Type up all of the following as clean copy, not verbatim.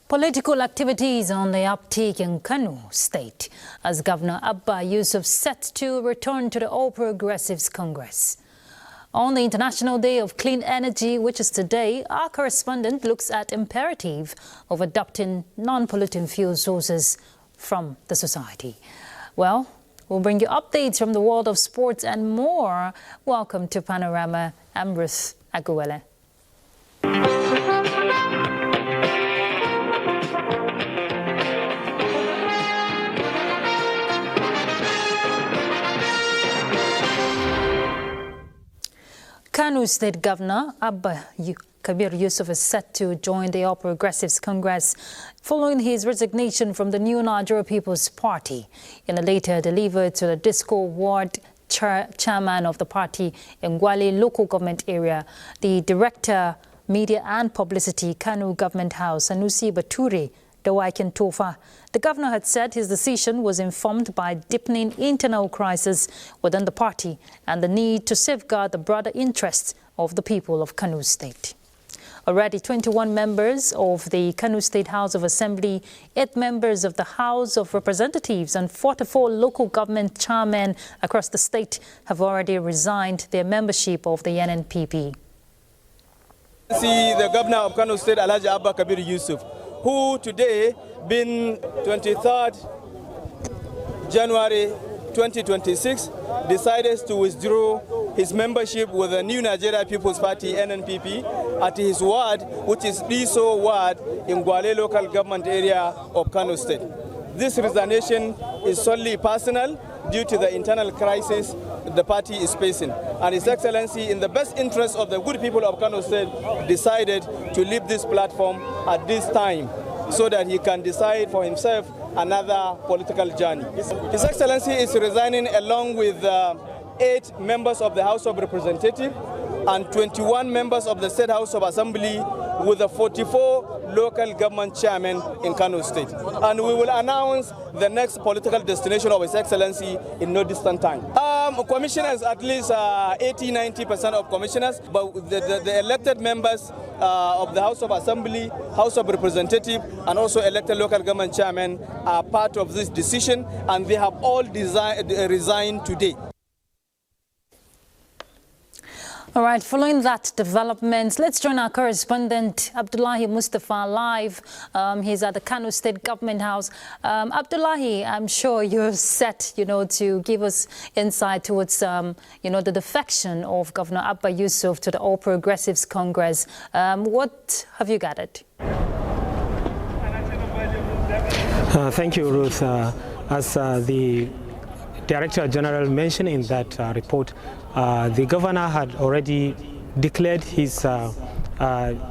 Political activities on the uptick in Kano State as Governor Abba Yusuf set to return to the All Progressives Congress. On the International Day of Clean Energy, which is today, our correspondent looks at imperative of adopting non-polluting fuel sources from the society. Well, we'll bring you updates from the world of sports and more. Welcome to Panorama. I'm Ruth Aguwele. Kano State Governor Abba Kabir Yusuf is set to join the All Progressives Congress following his resignation from the New Nigeria People's Party. In a letter delivered to the Disco Ward chairman of the party in Gwale local government area, the Director, Media and Publicity, Kano Government House, Sanusi Bature Dawakin Tofa. The governor had said his decision was informed by deepening internal crisis within the party and the need to safeguard the broader interests of the people of Kano State. Already 21 members of the Kano State House of Assembly, 8 members of the House of Representatives and 44 local government chairmen across the state have already resigned their membership of the NNPP. See the governor of Kano State, Alhaji Abba Kabir Yusuf, who today, being 23rd January 2026, decided to withdraw his membership with the New Nigeria People's Party, NNPP, at his ward, which is Iso ward in Gwale local government area of Kano State. This resignation is solely personal due to the internal crisis the party is facing. And His Excellency, in the best interest of the good people of Kano State, decided to leave this platform at this time so that he can decide for himself another political journey. His Excellency is resigning along with 8 members of the House of Representatives and 21 members of the State House of Assembly with the 44 local government chairmen in Kano State. And we will announce the next political destination of His Excellency in no distant time. Commissioners, at least 80–90% of commissioners, but the elected members of the House of Assembly, House of Representatives, and also elected local government chairmen are part of this decision, and they have all resigned today. All right, following that development, let's join our correspondent, Abdullahi Mustafa, live. He's at the Kano State Government House. Abdullahi, I'm sure you're set, to give us insight towards, the defection of Governor Abba Yusuf to the All Progressives Congress. What have you gathered? Thank you, Ruth. As the Director General mentioned in that report, the governor had already declared his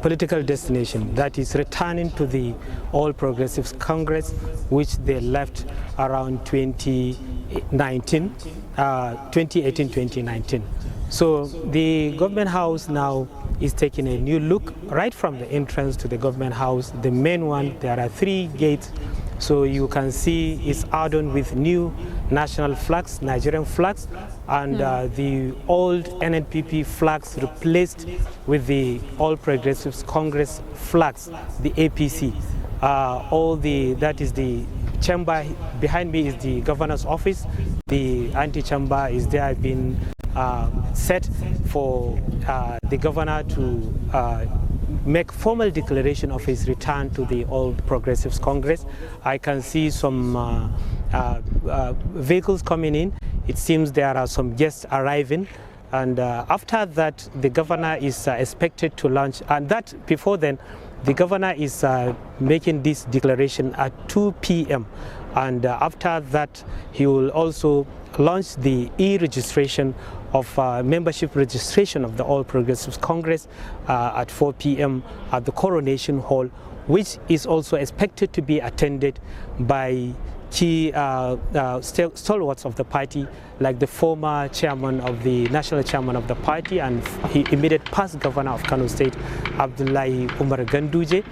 political destination, that is returning to the All Progressives Congress, which they left around 2018-2019. So the government house now is taking a new look right from the entrance to the government house. The main one, there are 3 gates. So you can see it's adorned with new national flags, Nigerian flags, and the old NNPP flags replaced with the All Progressives Congress flags, the APC. That is the chamber. Behind me is the governor's office. The ante-chamber is there, being set for the governor to make formal declaration of his return to the All Progressives Congress. I can see some vehicles coming in. It seems there are some guests arriving, and after that the governor is expected to launch, and that before then the governor is making this declaration at 2 p.m. and after that he will also launch the e-registration of membership registration of the All Progressives Congress at 4 p.m. at the Coronation Hall, which is also expected to be attended by key stalwarts of the party, like the former chairman of the national chairman of the party and he immediate past governor of Kano State, Abdullahi Umar Ganduje,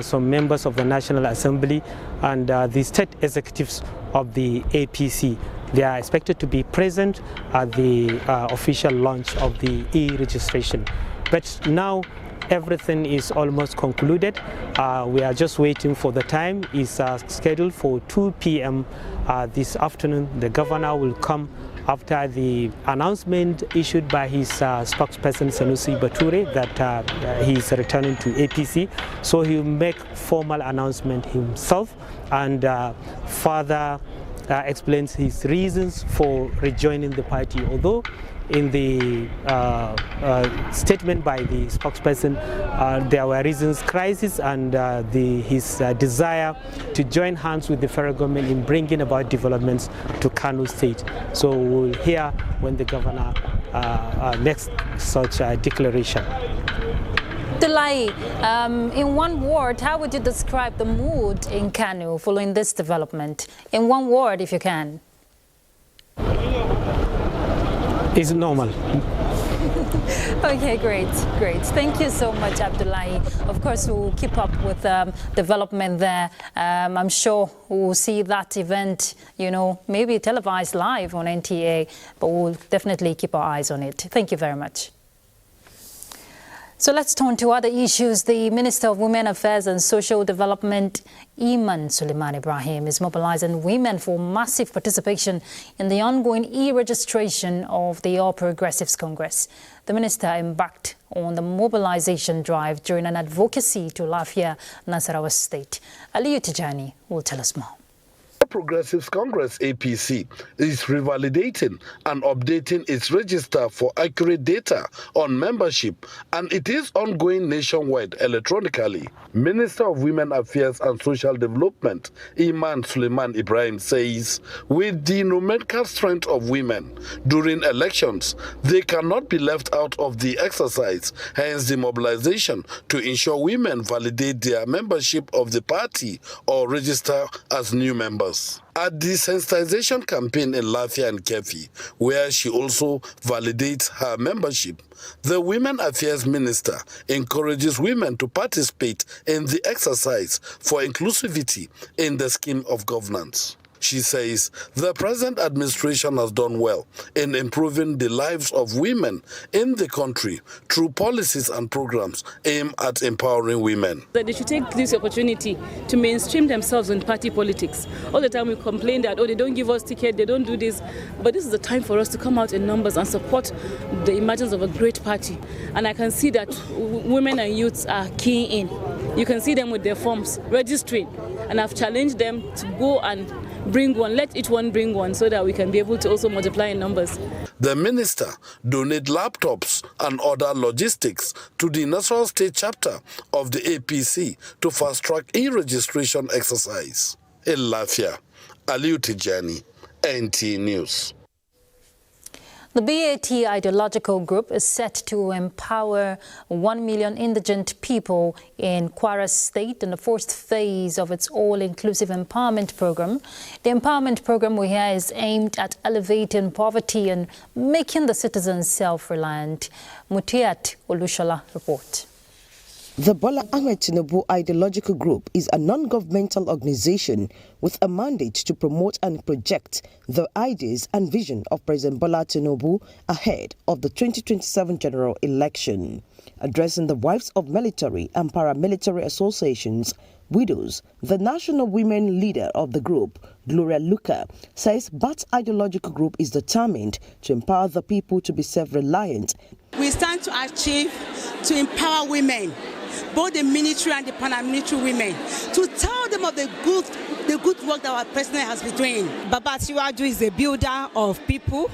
some members of the National Assembly, and the state executives of the APC. They are expected to be present at the official launch of the e-registration. But now everything is almost concluded. We are just waiting for the time. It's scheduled for 2 p.m. This afternoon. The governor will come after the announcement issued by his spokesperson Sanusi Bature that he is returning to APC. So he will make formal announcement himself and further explains his reasons for rejoining the party. Although in the statement by the spokesperson, there were reasons, crisis, and his desire to join hands with the federal government in bringing about developments to Kano State. So we'll hear when the governor makes such a declaration. Delai, in one word, how would you describe the mood in Kano following this development? In one word, if you can. It's normal. Okay, great. Thank you so much, Abdullahi. Of course, we'll keep up with development there. I'm sure we'll see that event, maybe televised live on NTA, but we'll definitely keep our eyes on it. Thank you very much. So let's turn to other issues. The Minister of Women Affairs and Social Development, Iman Suleiman Ibrahim, is mobilizing women for massive participation in the ongoing e-registration of the All Progressives Congress. The minister embarked on the mobilization drive during an advocacy to Lafia, Nasarawa State. Aliyu Tijani will tell us more. Progressives Congress APC is revalidating and updating its register for accurate data on membership, and it is ongoing nationwide electronically. Minister of Women Affairs and Social Development Iman Suleiman Ibrahim says with the numerical strength of women during elections, they cannot be left out of the exercise, hence the mobilization to ensure women validate their membership of the party or register as new members. At the sensitization campaign in Lafia and Kefi, where she also validates her membership, the Women Affairs Minister encourages women to participate in the exercise for inclusivity in the scheme of governance. She says the present administration has done well in improving the lives of women in the country through policies and programs aimed at empowering women. They should take this opportunity to mainstream themselves in party politics. All the time we complain that, they don't give us ticket, they don't do this. But this is the time for us to come out in numbers and support the emergence of a great party. And I can see that women and youths are keying in. You can see them with their forms, registering. And I've challenged them to go and bring one, let each one bring one so that we can be able to also multiply in numbers. The minister donated laptops and other logistics to the National State chapter of the APC to fast-track e-registration exercise. In Lafia, Aliyu Tijani, NT News. The BAT ideological group is set to empower 1 million indigent people in Kwara State in the first phase of its all-inclusive empowerment program. The empowerment program we hear is aimed at elevating poverty and making the citizens self-reliant. Mutiat Olushola report. The Bola Ahmed Tinubu Ideological Group is a non-governmental organization with a mandate to promote and project the ideas and vision of President Bola Tinubu ahead of the 2027 general election. Addressing the wives of military and paramilitary associations, widows, the national women leader of the group, Gloria Luka, says BAT Ideological Group is determined to empower the people to be self-reliant. We stand to achieve to empower women, both the military and the paramilitary women, to tell them of the good work that our president has been doing. Baba Siwaju is a builder of people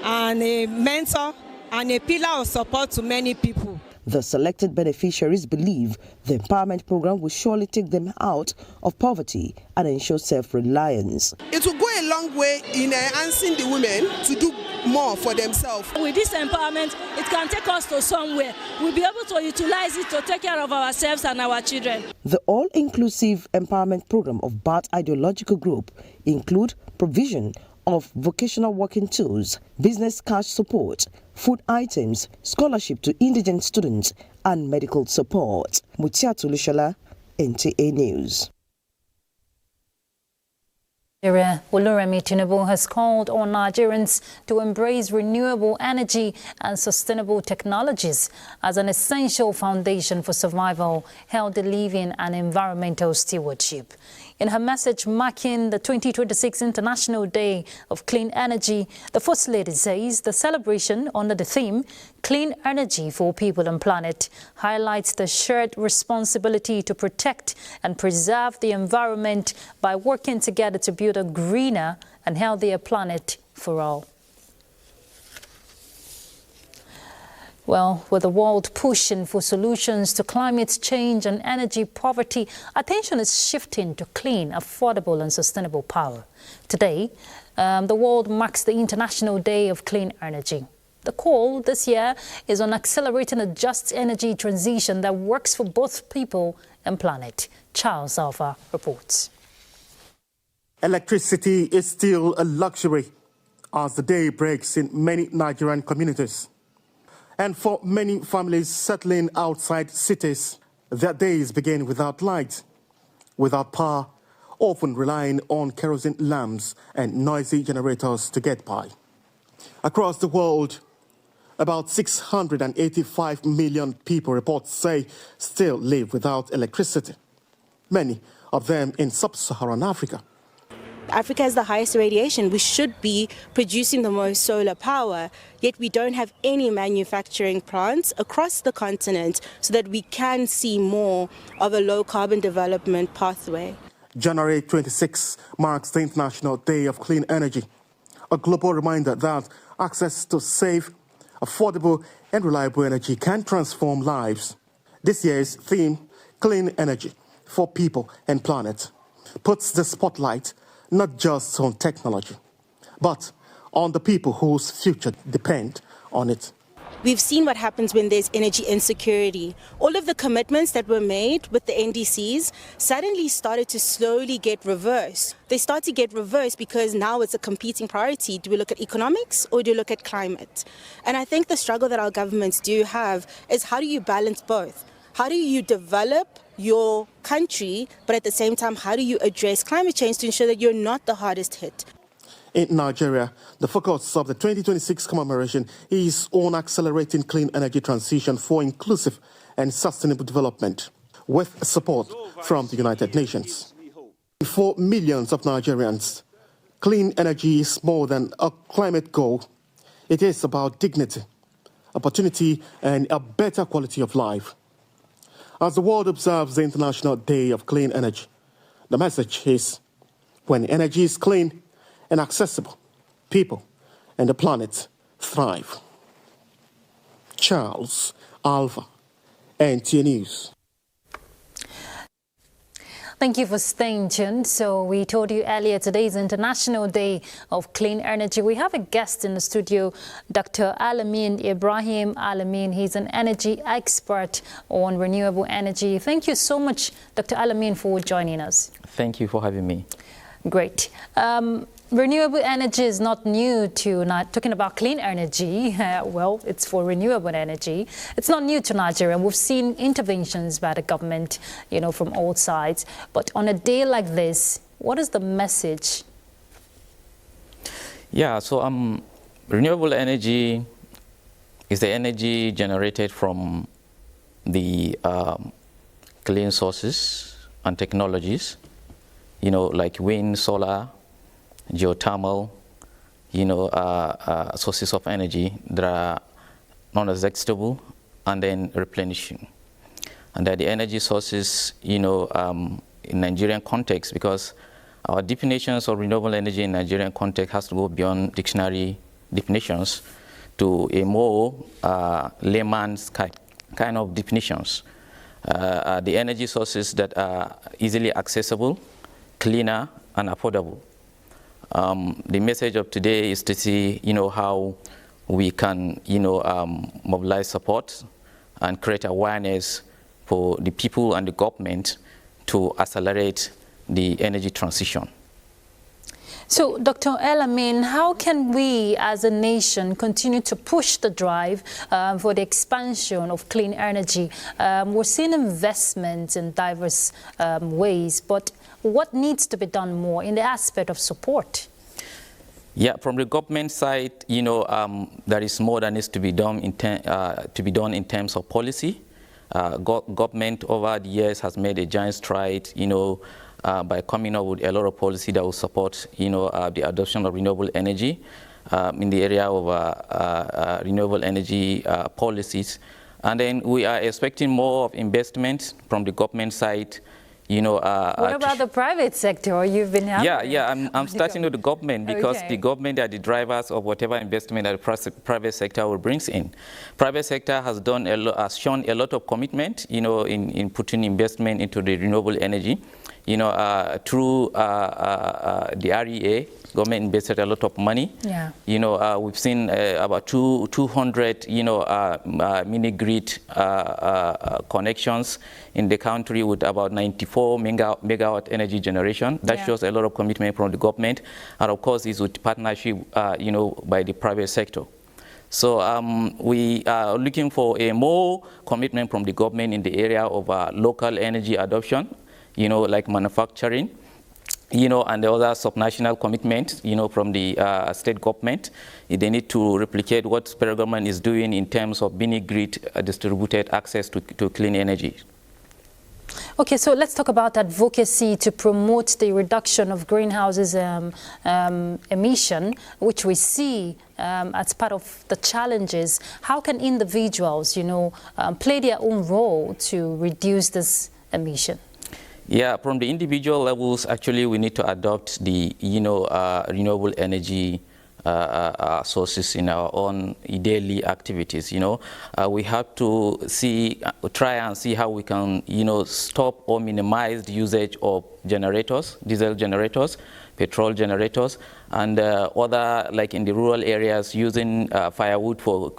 and a mentor and a pillar of support to many people. The selected beneficiaries believe the empowerment program will surely take them out of poverty and ensure self-reliance. It will go a long way in enhancing the women to do more for themselves. With this empowerment, it can take us to somewhere. We'll be able to utilize it to take care of ourselves and our children. The all-inclusive empowerment program of BAT Ideological Group include provision of vocational working tools, business cash support, food items, scholarship to indigent students, and medical support. Mutiatu Lushala, NTA News. Oluremi Tinubu has called on Nigerians to embrace renewable energy and sustainable technologies as an essential foundation for survival, healthy living and environmental stewardship. In her message marking the 2026 International Day of Clean Energy, the First Lady says the celebration under the theme Clean Energy for People and Planet highlights the shared responsibility to protect and preserve the environment by working together to build a greener and healthier planet for all. Well, with the world pushing for solutions to climate change and energy poverty, attention is shifting to clean, affordable and sustainable power. Today, the world marks the International Day of Clean Energy. The call this year is on accelerating a just energy transition that works for both people and planet. Charles Alpha reports. Electricity is still a luxury as the day breaks in many Nigerian communities. And for many families settling outside cities, their days begin without light, without power, often relying on kerosene lamps and noisy generators to get by. Across the world, about 685 million people, reports say, still live without electricity, many of them in sub-Saharan Africa. Africa has the highest radiation. We should be producing the most solar power, yet we don't have any manufacturing plants across the continent so that we can see more of a low-carbon development pathway. January 26 marks the International Day of Clean Energy, a global reminder that access to safe, affordable and reliable energy can transform lives. This year's theme, Clean Energy for People and Planet, puts the spotlight not just on technology, but on the people whose future depend on it. We've seen what happens when there's energy insecurity. All of the commitments that were made with the NDCs suddenly started to slowly get reversed. They start to get reversed because now it's a competing priority. Do we look at economics or do we look at climate? And I think the struggle that our governments do have is how do you balance both? How do you develop your country, but at the same time, how do you address climate change to ensure that you're not the hardest hit? In Nigeria, the focus of the 2026 commemoration is on accelerating clean energy transition for inclusive and sustainable development, with support from the United Nations. For millions of Nigerians, clean energy is more than a climate goal. It is about dignity, opportunity, and a better quality of life. As the world observes the International Day of Clean Energy, the message is, when energy is clean and accessible, people and the planet thrive. Charles Alpha, NTA News. Thank you for staying tuned. So we told you earlier, today is International Day of Clean Energy. We have a guest in the studio, Dr. Alamin Ibrahim Alamin. He's an energy expert on renewable energy. Thank you so much, Dr. Alamin, for joining us. Thank you for having me. Great. Renewable energy is not new to, talking about clean energy, well, it's for renewable energy. It's not new to Nigeria. We've seen interventions by the government, from all sides. But on a day like this, what is the message? Yeah, so renewable energy is the energy generated from the clean sources and technologies, like wind, solar, geothermal, sources of energy that are non-exhaustible and then replenishing. And that the energy sources, in Nigerian context, because our definitions of renewable energy in Nigerian context has to go beyond dictionary definitions to a more layman's kind of definitions. The energy sources that are easily accessible, cleaner, and affordable. The message of today is to see, how we can, mobilize support and create awareness for the people and the government to accelerate the energy transition. So, Dr. Elamin, how can we as a nation continue to push the drive for the expansion of clean energy? We're seeing investments in diverse ways, but what needs to be done more in the aspect of support? Yeah, from the government side, there is more that needs to be done in terms of policy. Government over the years has made a giant stride, by coming up with a lot of policy that will support, the adoption of renewable energy in the area of renewable energy policies. And then we are expecting more of investment from the government side. What about the private sector? You've been helping? Yeah. I'm starting with the government because the government are the drivers of whatever investment that the private sector will brings in. Private sector has shown a lot of commitment, in putting investment into the renewable energy. Through the REA, government invested a lot of money. Yeah. We've seen about 200, mini grid connections in the country with about 94 megawatt energy generation. That shows a lot of commitment from the government, and of course, is with partnership, by the private sector. So we are looking for a more commitment from the government in the area of local energy adoption. Like manufacturing, and the other subnational commitments, from the state government. They need to replicate what the federal government is doing in terms of mini grid distributed access to clean energy. Okay, so let's talk about advocacy to promote the reduction of greenhouses emission, which we see as part of the challenges. How can individuals, play their own role to reduce this emission? Yeah, from the individual levels, actually, we need to adopt the, renewable energy sources in our own daily activities. We have to try and see how we can, stop or minimize the usage of generators, diesel generators, petrol generators, and other, like in the rural areas, using firewood for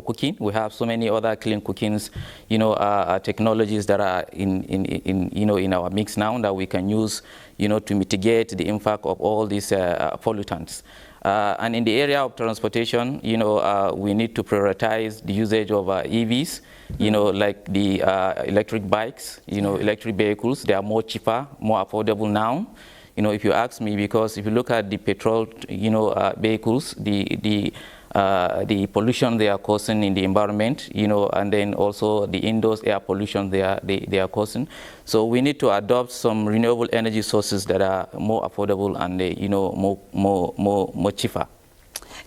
cooking. We have so many other clean cookings, technologies that are in our mix now that we can use, to mitigate the impact of all these pollutants. And in the area of transportation, we need to prioritize the usage of EVs, like the electric bikes, electric vehicles. They are more cheaper, more affordable now. If you ask me, because if you look at the petrol, vehicles, the pollution they are causing in the environment, and then also the indoors air pollution they are causing. So we need to adopt some renewable energy sources that are more affordable and more cheaper.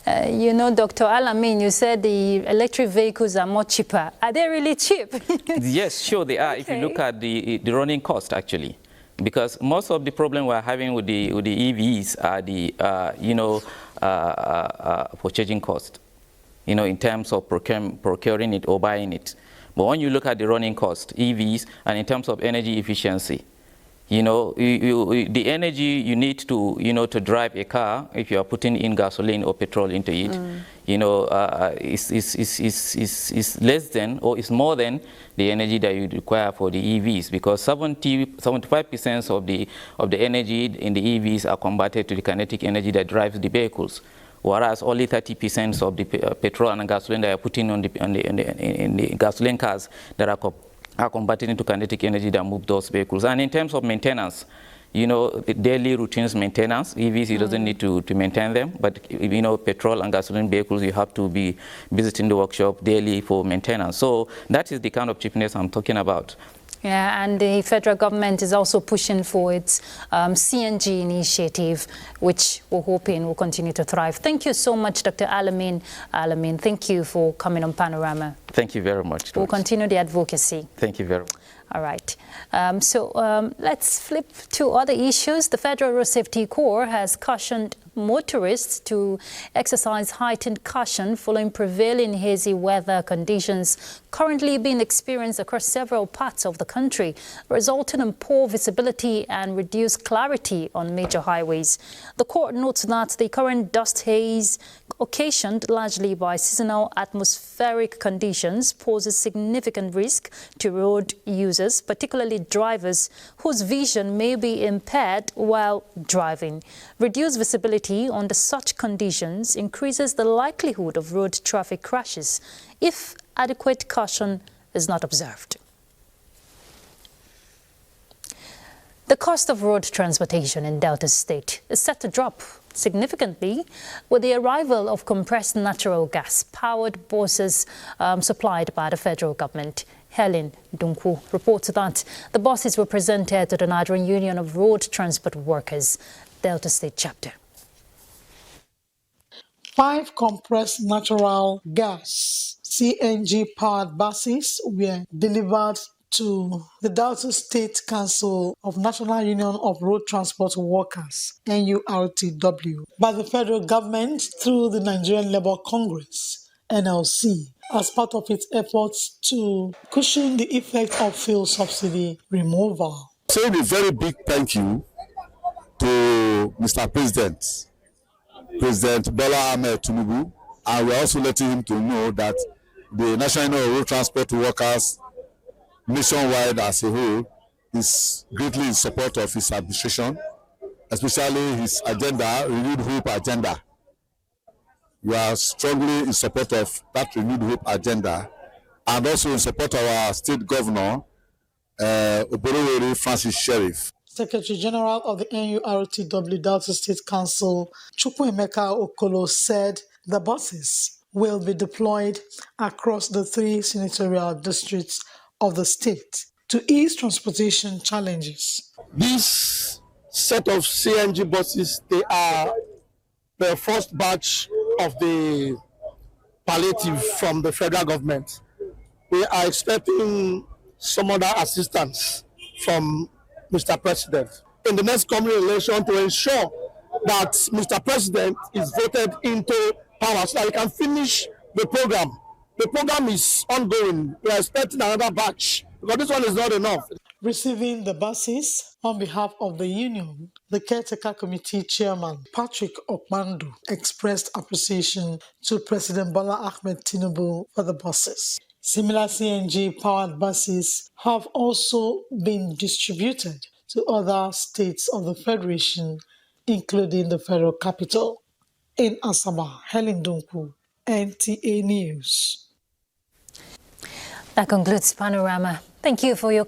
Dr. Elamin, you said the electric vehicles are more cheaper. Are they really cheap? Yes, sure they are. Okay. If you look at the running cost, actually. Because most of the problem we're having with the EVs are the, purchasing cost, in terms of procuring it or buying it. But when you look at the running cost, EVs, and in terms of energy efficiency, the energy you need to, to drive a car, if you are putting in gasoline or petrol into it, is less than or is more than the energy that you require for the EVs, because 75% of the energy in the EVs are converted to the kinetic energy that drives the vehicles, whereas only 30% of the petrol and gasoline that are putting in the gasoline cars that are converted into kinetic energy that move those vehicles. And in terms of maintenance, daily routines maintenance, EVs, you doesn't need to maintain them, but petrol and gasoline vehicles, you have to be visiting the workshop daily for maintenance. So that is the kind of cheapness I'm talking about. Yeah, and the federal government is also pushing for its CNG initiative, which we're hoping will continue to thrive. Thank you so much, Dr. Elamin. Thank you for coming on Panorama. Thank you very much. We'll continue the advocacy. Thank you very much. All right. Let's flip to other issues. The Federal Road Safety Corps has cautioned motorists to exercise heightened caution following prevailing hazy weather conditions currently being experienced across several parts of the country, resulting in poor visibility and reduced clarity on major highways. The Corps notes that the current dust haze occasioned largely by seasonal atmospheric conditions, poses significant risk to road users, particularly drivers whose vision may be impaired while driving. Reduced visibility under such conditions increases the likelihood of road traffic crashes if adequate caution is not observed. The cost of road transportation in Delta State is set to drop significantly with the arrival of compressed natural gas-powered buses supplied by the federal government. Helen Dunku reports that the buses were presented to the Nigerian Union of Road Transport Workers, Delta State chapter. 5 compressed natural gas CNG-powered buses were delivered to the Delta State Council of National Union of Road Transport Workers, NURTW, by the federal government through the Nigerian Labour Congress, NLC, as part of its efforts to cushion the effect of fuel subsidy removal. Saying a very big thank you to Mr. President Bola Ahmed Tinubu, and we're also letting him to know that the National Union of Road Transport Workers nationwide as a whole is greatly in support of his administration, especially his agenda, Renewed Hope agenda. We are strongly in support of that Renewed Hope agenda, and also in support of our state governor, Oborowere Francis Sheriff. Secretary General of the NURTW Delta State Council, Chukwuemeka Okolo, said the buses will be deployed across the 3 senatorial districts of the state to ease transportation challenges. This set of CNG buses, they are the first batch of the palliative from the federal government. We are expecting some other assistance from Mr. President in the next coming election to ensure that Mr. President is voted into power so that he can finish the program. The program is ongoing. We are expecting another batch because this one is not enough. Receiving the buses on behalf of the union, the Caretaker Committee Chairman Patrick Okpandu expressed appreciation to President Bola Ahmed Tinubu for the buses. Similar CNG-powered buses have also been distributed to other states of the Federation, including the Federal Capital. In Asaba, Helen Dunku, NTA News. That concludes Panorama. Thank you for your